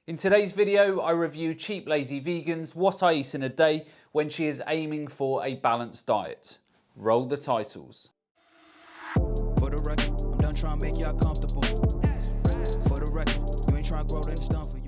In today's video, I review Cheap Lazy Vegan's What I Eat in a Day when she is aiming for a balanced diet. Roll the titles. For the record, I'm done trying to make y'all comfortable. For the record, you ain't trying to grow, then it's done for you.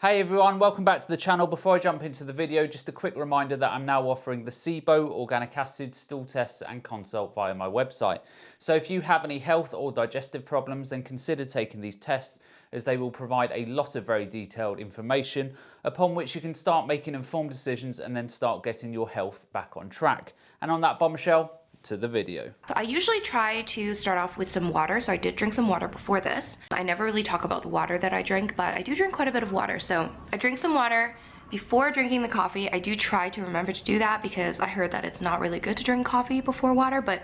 Hey everyone, welcome back to the channel. Before I jump into the video, just a quick reminder that I'm now offering the SIBO, organic acid, stool tests and consult via my website. So if you have any health or digestive problems, then consider taking these tests, as they will provide a lot of very detailed information upon which you can start making informed decisions and then start getting your health back on track. And on that bombshell, to the video. I usually try to start off with some water, so I did drink some water before this. I never really talk about the water that I drink, but I do drink quite a bit of water. So I drink some water before drinking the coffee. I do try to remember to do that because I heard that it's not really good to drink coffee before water, but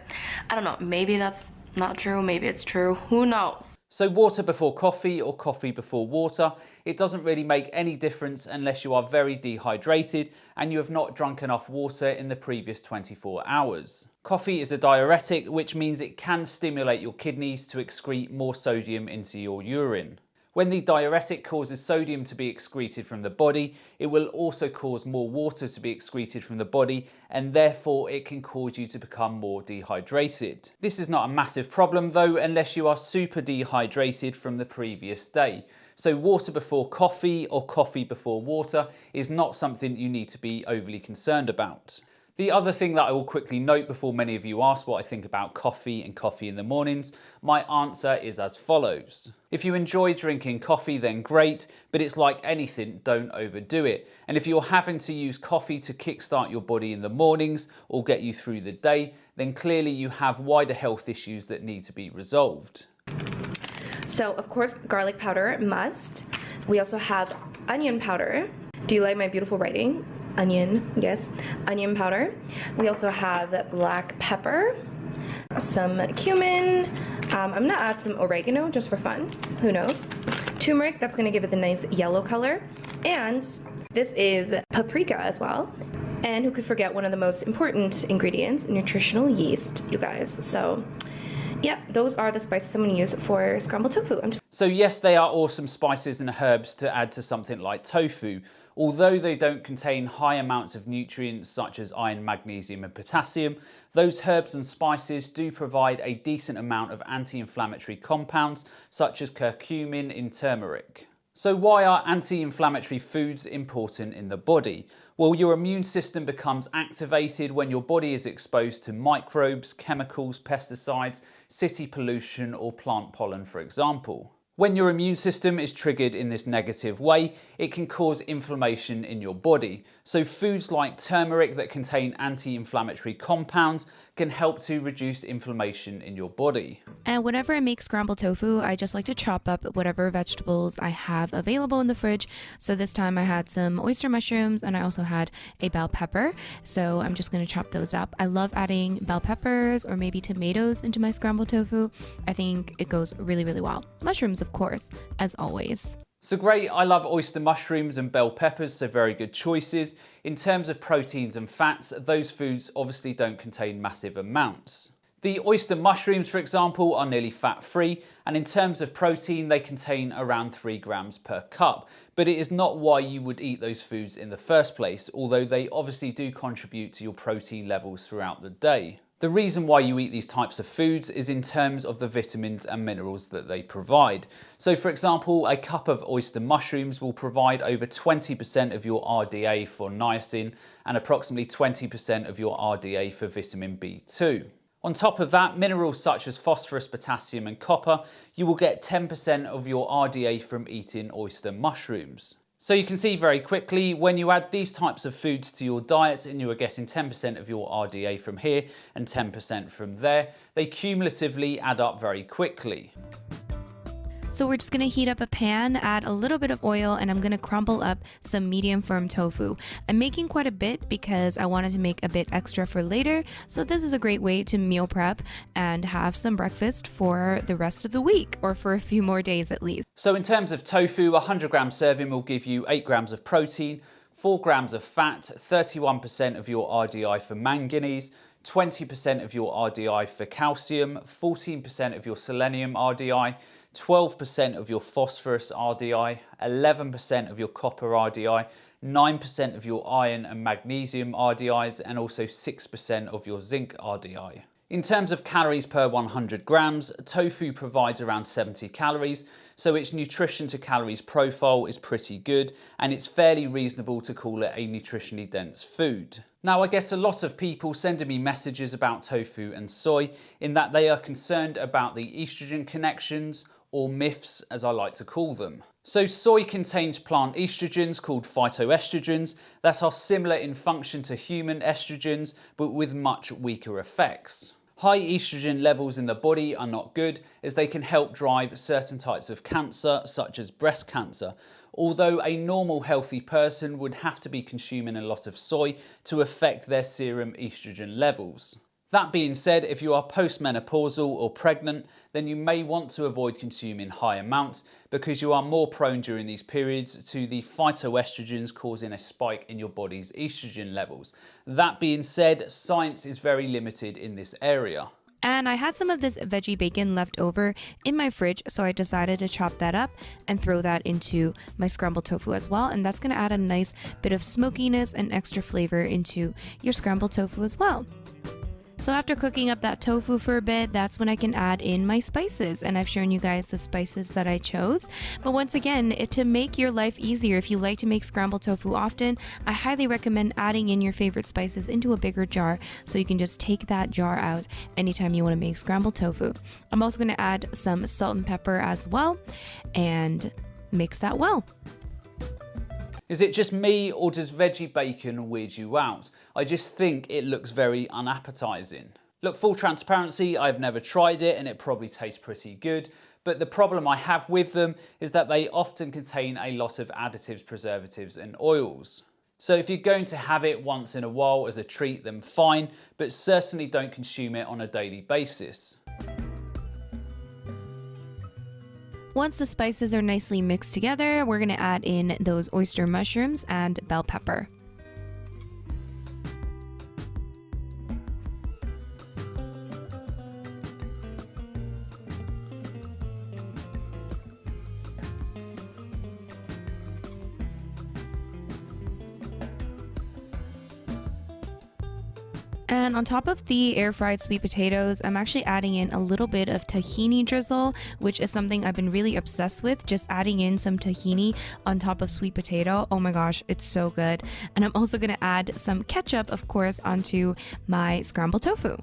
I don't know, maybe that's not true, maybe it's true, who knows? So water before coffee or coffee before water, it doesn't really make any difference unless you are very dehydrated and you have not drunk enough water in the previous 24 hours. Coffee is a diuretic, which means it can stimulate your kidneys to excrete more sodium into your urine. When the diuretic causes sodium to be excreted from the body, it will also cause more water to be excreted from the body, and therefore it can cause you to become more dehydrated. This is not a massive problem though, unless you are super dehydrated from the previous day. So water before coffee or coffee before water is not something you need to be overly concerned about. The other thing that I will quickly note before many of you ask what I think about coffee and coffee in the mornings, my answer is as follows. If you enjoy drinking coffee, then great, but it's like anything, don't overdo it. And if you're having to use coffee to kickstart your body in the mornings or get you through the day, then clearly you have wider health issues that need to be resolved. So of course, garlic powder must. We also have onion powder. Do you like my beautiful writing? Onion, yes, onion powder. We also have black pepper, some cumin. I'm gonna add some oregano just for fun, who knows. Turmeric, that's gonna give it the nice yellow color. And this is paprika as well. And who could forget one of the most important ingredients, nutritional yeast, you guys. So yeah, those are the spices I'm gonna use for scrambled tofu. So yes, they are awesome spices and herbs to add to something like tofu. Although they don't contain high amounts of nutrients such as iron, magnesium and potassium, those herbs and spices do provide a decent amount of anti-inflammatory compounds such as curcumin in turmeric. So why are anti-inflammatory foods important in the body? Well, your immune system becomes activated when your body is exposed to microbes, chemicals, pesticides, city pollution or plant pollen, for example. When your immune system is triggered in this negative way, it can cause inflammation in your body. So foods like turmeric that contain anti-inflammatory compounds can help to reduce inflammation in your body. And whenever I make scrambled tofu, I just like to chop up whatever vegetables I have available in the fridge. So this time I had some oyster mushrooms and I also had a bell pepper. So I'm just going to chop those up. I love adding bell peppers or maybe tomatoes into my scrambled tofu. I think it goes really, really well. Mushrooms, of course, as always. So great, I love oyster mushrooms and bell peppers, so very good choices. In terms of proteins and fats, those foods obviously don't contain massive amounts. The oyster mushrooms, for example, are nearly fat-free, and in terms of protein, they contain around 3 grams per cup. But it is not why you would eat those foods in the first place, although they obviously do contribute to your protein levels throughout the day. The reason why you eat these types of foods is in terms of the vitamins and minerals that they provide. So for example, a cup of oyster mushrooms will provide over 20% of your RDA for niacin and approximately 20% of your RDA for vitamin B2. On top of that, minerals such as phosphorus, potassium and copper, you will get 10% of your RDA from eating oyster mushrooms. So you can see very quickly, when you add these types of foods to your diet and you are getting 10% of your RDA from here and 10% from there, they cumulatively add up very quickly. So we're just going to heat up a pan, add a little bit of oil, and I'm going to crumble up some medium firm tofu. I'm making quite a bit because I wanted to make a bit extra for later. So this is a great way to meal prep and have some breakfast for the rest of the week, or for a few more days at least. So in terms of tofu, a 100 gram serving will give you 8 grams of protein, 4 grams of fat, 31% of your RDI for manganese, 20% of your RDI for calcium, 14% of your selenium RDI, 12% of your phosphorus RDI, 11% of your copper RDI, 9% of your iron and magnesium RDIs, and also 6% of your zinc RDI. In terms of calories per 100 grams, tofu provides around 70 calories, so its nutrition to calories profile is pretty good, and it's fairly reasonable to call it a nutritionally dense food. Now, I get a lot of people sending me messages about tofu and soy in that they are concerned about the estrogen connections, or myths as I like to call them. So soy contains plant estrogens called phytoestrogens that are similar in function to human estrogens, but with much weaker effects. High estrogen levels in the body are not good, as they can help drive certain types of cancer, such as breast cancer, although a normal healthy person would have to be consuming a lot of soy to affect their serum estrogen levels. That being said, if you are postmenopausal or pregnant, then you may want to avoid consuming high amounts because you are more prone during these periods to the phytoestrogens causing a spike in your body's estrogen levels. That being said, science is very limited in this area. And I had some of this veggie bacon left over in my fridge, so I decided to chop that up and throw that into my scrambled tofu as well. And that's going to add a nice bit of smokiness and extra flavor into your scrambled tofu as well. So after cooking up that tofu for a bit, that's when I can add in my spices. And I've shown you guys the spices that I chose. But once again, to make your life easier, if you like to make scrambled tofu often, I highly recommend adding in your favorite spices into a bigger jar so you can just take that jar out anytime you want to make scrambled tofu. I'm also going to add some salt and pepper as well and mix that well. Is it just me, or does veggie bacon weird you out? I just think it looks very unappetizing. Look, full transparency, I've never tried it and it probably tastes pretty good, but the problem I have with them is that they often contain a lot of additives, preservatives and oils. So if you're going to have it once in a while as a treat, then fine, but certainly don't consume it on a daily basis. Once the spices are nicely mixed together, we're going to add in those oyster mushrooms and bell pepper. And on top of the air fried sweet potatoes, I'm actually adding in a little bit of tahini drizzle, which is something I've been really obsessed with, just adding in some tahini on top of sweet potato. Oh my gosh, it's so good. And I'm also going to add some ketchup, of course, onto my scrambled tofu.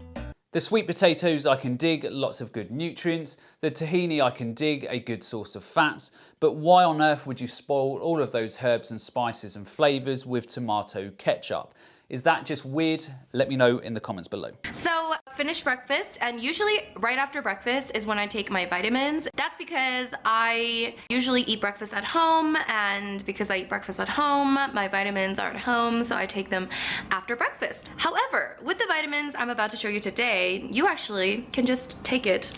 The sweet potatoes I can dig, lots of good nutrients. The tahini I can dig, a good source of fats. But why on earth would you spoil all of those herbs and spices and flavors with tomato ketchup? Is that just weird? Let me know in the comments below. So finished breakfast, and usually right after breakfast is when I take my vitamins. That's because I usually eat breakfast at home, and because I eat breakfast at home, my vitamins are at home, so I take them after breakfast. However, with the vitamins I'm about to show you today, you actually can just take it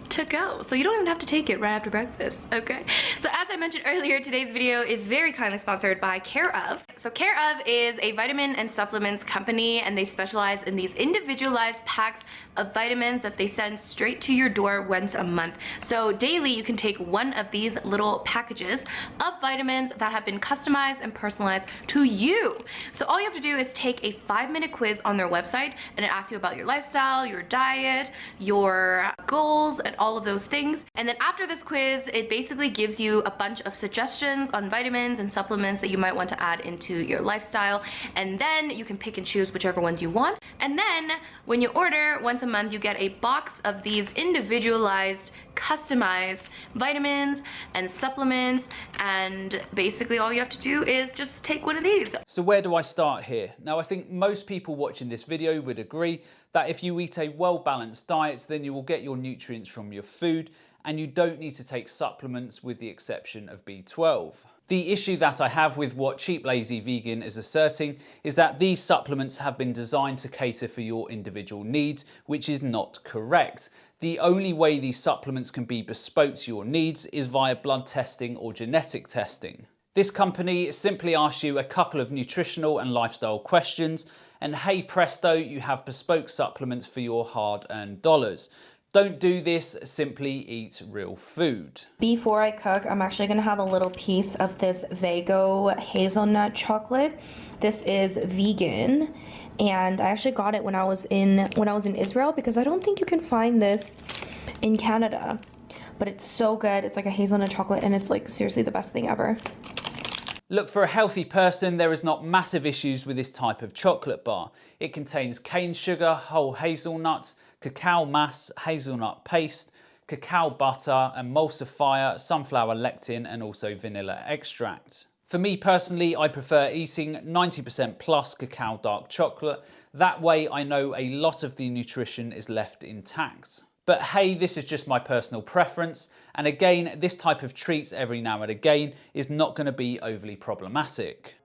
to go. So you don't even have to take it right after breakfast, okay? So as I mentioned earlier, today's video is very kindly sponsored by Care Of. So Care Of is a vitamin and supplements company, and they specialize in these individualized packs of vitamins that they send straight to your door once a month. So daily you can take one of these little packages of vitamins that have been customized and personalized to you. So all you have to do is take a 5-minute quiz on their website, and it asks you about your lifestyle, your diet, your goals, and all of those things. And then after this quiz, it basically gives you a bunch of suggestions on vitamins and supplements that you might want to add into your lifestyle. And then you can pick and choose whichever ones you want. And then when you order once a month, you get a box of these individualized, customized vitamins and supplements, and basically all you have to do is just take one of these. So where do I start here? Now, I think most people watching this video would agree that if you eat a well-balanced diet, then you will get your nutrients from your food, and you don't need to take supplements with the exception of B12. The issue that I have with what Cheap Lazy Vegan is asserting is that these supplements have been designed to cater for your individual needs, which is not correct. The only way these supplements can be bespoke to your needs is via blood testing or genetic testing. This company simply asks you a couple of nutritional and lifestyle questions, and hey presto, you have bespoke supplements for your hard-earned dollars. Don't do this, simply eat real food. Before I cook, I'm actually gonna have a little piece of this Vago hazelnut chocolate. This is vegan, and I actually got it when I was in Israel, because I don't think you can find this in Canada. But it's so good. It's like a hazelnut chocolate, and it's like seriously the best thing ever. Look, for a healthy person, there is not massive issues with this type of chocolate bar. It contains cane sugar, whole hazelnuts, cacao mass, hazelnut paste, cacao butter, emulsifier, sunflower lectin, and also vanilla extract. For me personally, I prefer eating 90% plus cacao dark chocolate. That way I know a lot of the nutrition is left intact. But hey, this is just my personal preference. And again, this type of treats every now and again is not going to be overly problematic.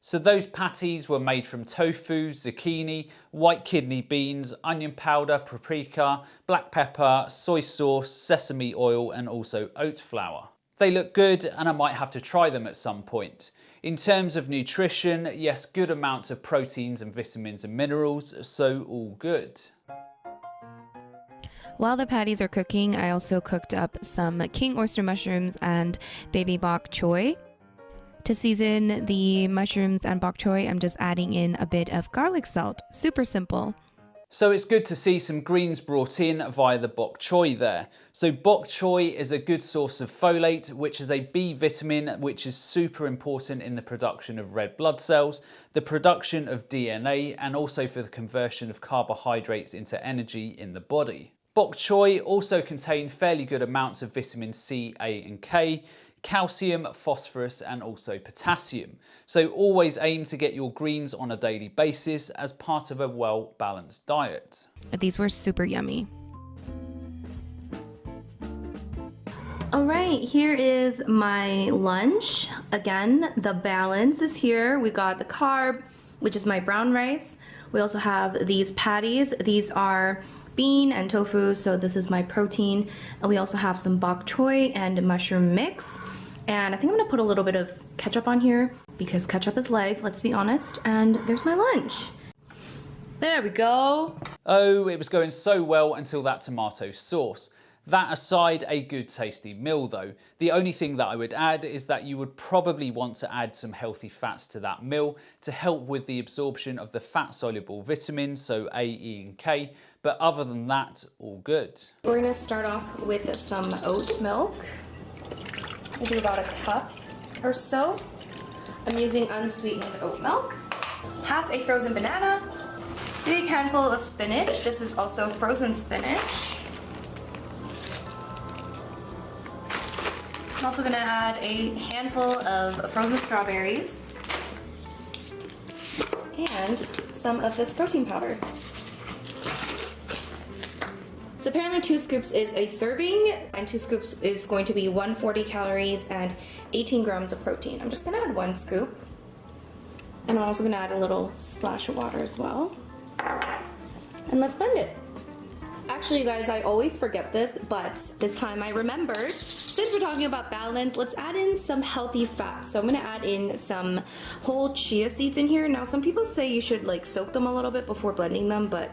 So those patties were made from tofu, zucchini, white kidney beans, onion powder, paprika, black pepper, soy sauce, sesame oil, and also oat flour. They look good, and I might have to try them at some point. In terms of nutrition, yes, good amounts of proteins and vitamins and minerals, so all good. While the patties are cooking, I also cooked up some king oyster mushrooms and baby bok choy. To season the mushrooms and bok choy, I'm just adding in a bit of garlic salt. Super simple. So it's good to see some greens brought in via the bok choy there. So bok choy is a good source of folate, which is a B vitamin, which is super important in the production of red blood cells, the production of DNA, and also for the conversion of carbohydrates into energy in the body. Bok choy also contain fairly good amounts of vitamin C, A, and K, calcium, phosphorus, and also potassium. So always aim to get your greens on a daily basis as part of a well-balanced diet. These were super yummy. All right, here is my lunch. Again, the balance is here. We got the carb, which is my brown rice. We also have these patties. These are bean and tofu, so this is my protein. And we also have some bok choy and mushroom mix. And I think I'm gonna put a little bit of ketchup on here because ketchup is life, let's be honest. And there's my lunch. There we go. Oh, it was going so well until that tomato sauce. That aside, a good tasty meal though. The only thing that I would add is that you would probably want to add some healthy fats to that meal to help with the absorption of the fat soluble vitamins, so A, E, and K. But other than that, all good. We're gonna start off with some oat milk. I do about a cup or so. I'm using unsweetened oat milk. Half a frozen banana. Big handful of spinach. This is also frozen spinach. I'm also gonna add a handful of frozen strawberries and some of this protein powder. So apparently 2 scoops is a serving, and 2 scoops is going to be 140 calories and 18 grams of protein. I'm just gonna add 1 scoop. And I'm also gonna add a little splash of water as well. And let's blend it. Actually, you guys, I always forget this, but this time I remembered. Since we're talking about balance, let's add in some healthy fats. So I'm gonna add in some whole chia seeds in here. Now, some people say you should like soak them a little bit before blending them, but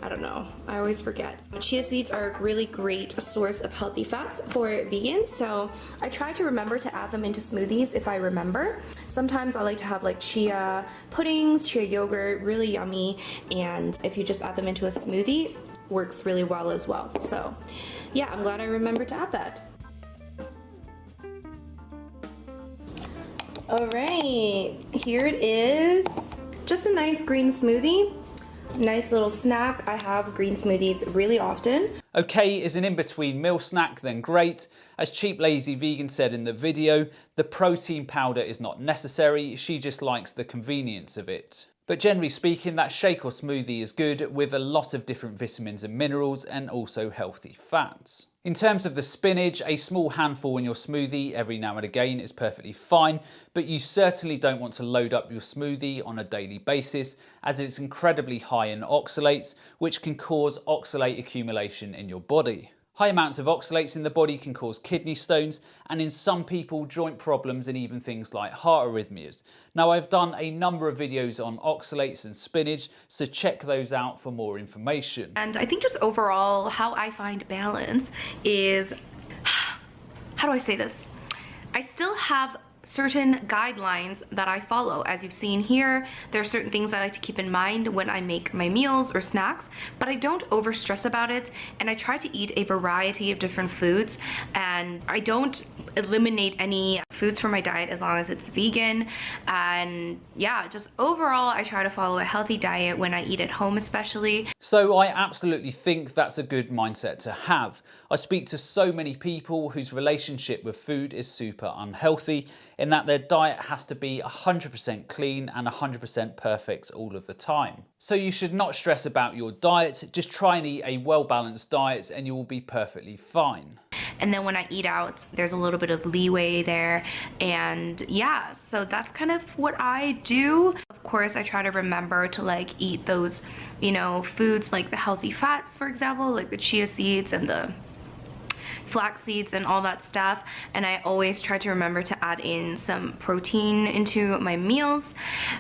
I don't know, I always forget. Chia seeds are a really great source of healthy fats for vegans, so I try to remember to add them into smoothies if I remember. Sometimes I like to have like chia puddings, chia yogurt, really yummy, and if you just add them into a smoothie, works really well as well. So yeah, I'm glad I remembered to add that. All right, here it is. Just a nice green smoothie. Nice little snack. I have green smoothies really often. Okay is an in-between meal snack, then great. As Cheap Lazy Vegan said in the video, the protein powder is not necessary, she just likes the convenience of it. But generally speaking, that shake or smoothie is good with a lot of different vitamins and minerals and also healthy fats. In terms of the spinach, a small handful in your smoothie every now and again is perfectly fine, but you certainly don't want to load up your smoothie on a daily basis as it's incredibly high in oxalates, which can cause oxalate accumulation in your body. High amounts of oxalates in the body can cause kidney stones, and in some people joint problems and even things like heart arrhythmias. Now, I've done a number of videos on oxalates and spinach, so check those out for more information. And I think just overall how I find balance is, how do I say this? I still have certain guidelines that I follow. As you've seen here, there are certain things I like to keep in mind when I make my meals or snacks, but I don't over stress about it, and I try to eat a variety of different foods, and I don't eliminate any foods from my diet as long as it's vegan. And yeah, just overall I try to follow a healthy diet when I eat at home especially. So I absolutely think that's a good mindset to have. I speak to so many people whose relationship with food is super unhealthy, in that their diet has to be 100% clean and 100% perfect all of the time. So you should not stress about your diet, just try and eat a well-balanced diet and you will be perfectly fine. And then when I eat out, there's a little bit of leeway there. And yeah, so that's kind of what I do. Of course, I try to remember to like eat those, you know, foods like the healthy fats, for example, like the chia seeds and the flax seeds and all that stuff. And I always try to remember to add in some protein into my meals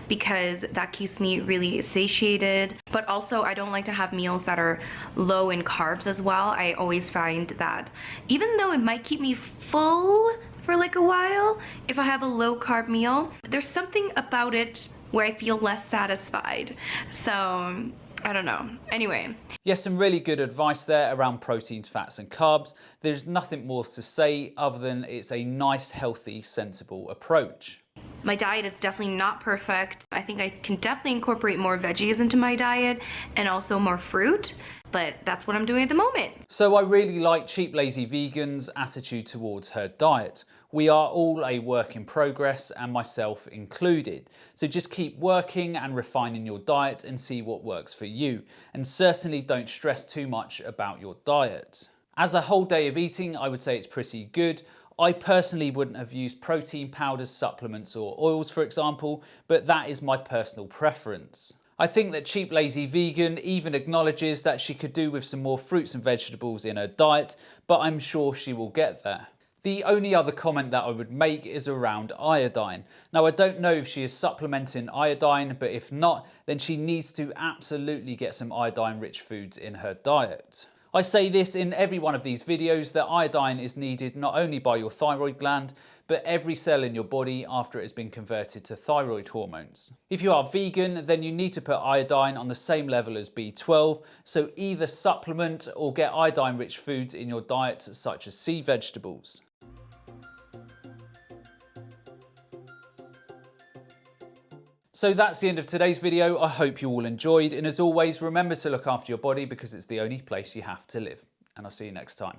because that keeps me really satiated. But also I don't like to have meals that are low in carbs as well. I always find that even though it might keep me full for like a while, if I have a low carb meal, there's something about it where I feel less satisfied. So I don't know. Anyway. Yes, some really good advice there around proteins, fats and carbs. There's nothing more to say other than it's a nice, healthy, sensible approach. My diet is definitely not perfect. I think I can definitely incorporate more veggies into my diet and also more fruit, but that's what I'm doing at the moment. So I really like Cheap Lazy Vegan's attitude towards her diet. We are all a work in progress, and myself included. So just keep working and refining your diet and see what works for you. And certainly don't stress too much about your diet. As a whole day of eating, I would say it's pretty good. I personally wouldn't have used protein powders, supplements or oils, for example, but that is my personal preference. I think that Cheap Lazy Vegan even acknowledges that she could do with some more fruits and vegetables in her diet, but I'm sure she will get there. The only other comment that I would make is around iodine. Now, I don't know if she is supplementing iodine, but if not, then she needs to absolutely get some iodine-rich foods in her diet. I say this in every one of these videos that iodine is needed not only by your thyroid gland, but every cell in your body after it has been converted to thyroid hormones. If you are vegan, then you need to put iodine on the same level as B12, so either supplement or get iodine-rich foods in your diet such as sea vegetables. So that's the end of today's video. I hope you all enjoyed, and as always, remember to look after your body because it's the only place you have to live. And I'll see you next time.